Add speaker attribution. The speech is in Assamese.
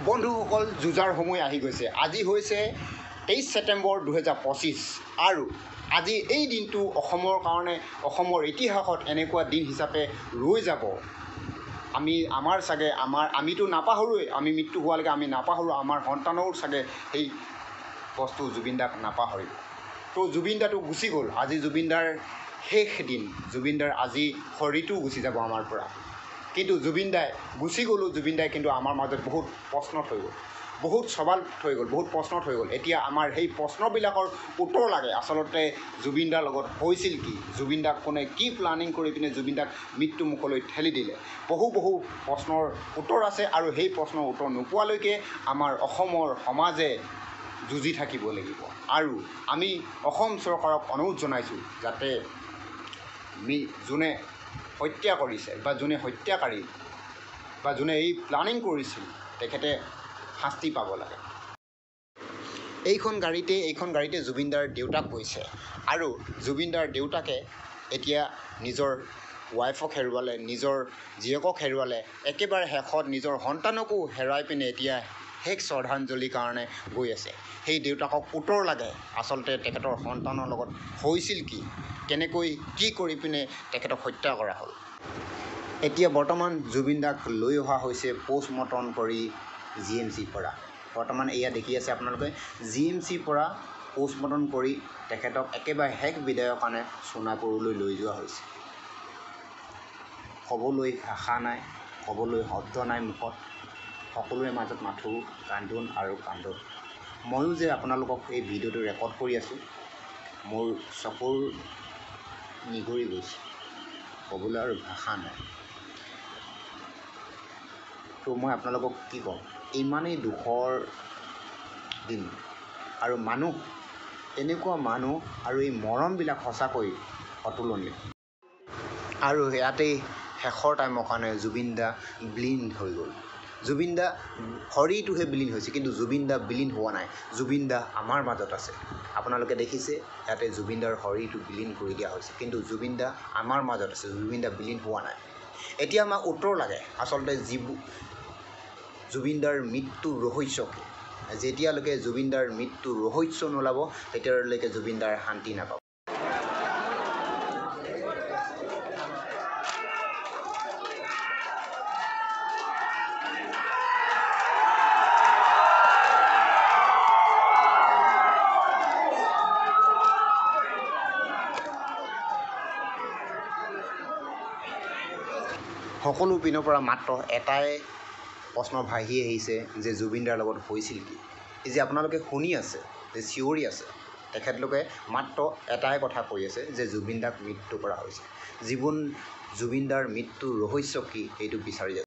Speaker 1: বন্ধুসকল, যুঁজাৰ সময় আহি গৈছে। আজি হৈছে 23 ছেপ্টেম্বৰ 2025 আৰু আজি এই দিনটো অসমৰ কাৰণে, অসমৰ ইতিহাসত এনেকুৱা দিন হিচাপে ৰৈ যাব। আমিতো নাপাহৰোৱেই, আমি মৃত্যু হোৱালৈকে আমি নাপাহৰোঁ, আমাৰ সন্তানেও চাগে সেই বস্তু জুবিনদাক নাপাহৰিব। তো জুবিনদাটো গুচি গ'ল, আজি জুবিনদাৰ শেষ দিন। জুবিনদাৰ আজি শৰীৰটো গুচি যাব আমাৰ পৰা। কিন্তু জুবিনদাই গুচি গ'লোঁ, জুবিনদাই কিন্তু আমাৰ মাজত বহুত প্ৰশ্ন থৈ গ'ল, বহুত সৱাল থৈ গ'ল, বহুত প্ৰশ্ন থৈ গ'ল। এতিয়া আমাৰ সেই প্ৰশ্নবিলাকৰ উত্তৰ লাগে। আচলতে জুবিনদাৰ লগত হৈছিল কি, জুবিনদাক কোনে কি প্লানিং কৰি পিনে জুবিনদাক মৃত্যু মুখলৈ ঠেলি দিলে, বহু প্ৰশ্নৰ উত্তৰ আছে। আৰু সেই প্ৰশ্নৰ উত্তৰ নোপোৱালৈকে আমাৰ অসমৰ সমাজে যুঁজি থাকিব লাগিব। আৰু আমি অসম চৰকাৰক অনুৰোধ জনাইছোঁ যাতে যোনে হত্যা কৰিছে বা যোনে হত্যাকাৰী বা যোনে এই প্লানিং কৰিছিল তেখেতে শাস্তি পাব লাগে। এইখন গাড়ীতে জুবিনদাৰ দেউতাক গৈছে আৰু জুবিনদাৰ দেউতাকে এতিয়া নিজৰ ৱাইফক হেৰুৱালে, নিজৰ জীয়েকক হেৰুৱালে, একেবাৰে শেষত নিজৰ সন্তানকো হেৰুৱাই পিনে এতিয়া শেষ শ্ৰদ্ধাঞ্জলিৰ কাৰণে গৈ আছে। সেই দেউতাকক উত্তৰ লাগে, আচলতে তেখেতৰ সন্তানৰ লগত হৈছিল কি, কেনেকৈ কি কৰি পিনে তেখেতক হত্যা কৰা হ'ল। এতিয়া বৰ্তমান জুবিনদাক লৈ অহা হৈছে পষ্টমৰ্টম কৰি GMCৰ পৰা। বৰ্তমান এয়া দেখি আছে আপোনালোকে, GMCৰ পৰা পষ্টমৰ্টম কৰি তেখেতক একেবাৰে শেষ বিদায়ৰ কাৰণে সোণাপুৰলৈ লৈ যোৱা হৈছে। ক'বলৈ ভাষা নাই, ক'বলৈ শব্দ নাই মুখত, সকলোৰে মাজত মাথো কান্দোন আৰু কান্দোন। ময়ো যে আপোনালোকক এই ভিডিঅ'টো ৰেকৰ্ড কৰি আছোঁ, মোৰ চকুৰ নিগৰি গৈছে, ক'বলৈ আৰু ভাষা নাই। তো মই আপোনালোকক কি ক'ম, ইমানেই দুখৰ দিন আৰু মানুহ, এনেকুৱা মানুহ আৰু এই মৰমবিলাক সঁচাকৈ অতুলনীয়। আৰু ইয়াতেই শেষৰ টাইমৰ কাৰণে জুবিনদা ব্লিণ্ড হৈ গ'ল। জুবিনদা শৰীৰটোহে ব্লিণ্ড হৈছে, কিন্তু জুবিনদা ব্লিণ্ড হোৱা নাই। জুবিনদা আমাৰ মাজত আছে। আপোনালোকে দেখিছে ইয়াতে জুবিনদাৰ শৰীৰটো ব্লিণ্ড কৰি দিয়া হৈছে, কিন্তু জুবিনদা আমাৰ মাজত আছে, জুবিনদা ব্লিণ্ড হোৱা নাই। এতিয়া আমাক উত্তৰ লাগে, আচলতে জুবিনদাৰ মৃত্যুৰ ৰহস্য কি। যেতিয়ালৈকে জুবিনদাৰ মৃত্যুৰ ৰহস্য নোলাব তেতিয়ালৈকে জুবিনদাৰ শান্তি নাপাব। সকলো পিনৰ পৰা মাত্ৰ এটাই প্ৰশ্ন ভাহি আহিছে যে জুবিনদাৰ লগত হৈছিল কি। এই যে আপোনালোকে শুনি আছে, যে চিঞৰি আছে, তেখেতলোকে মাত্ৰ এটাই কথা কৈ আছে যে জুবিনদাক মৃত্যু কৰা হৈছে। জুবিনদাৰ মৃত্যুৰ ৰহস্য কি সেইটো বিচাৰি আছে।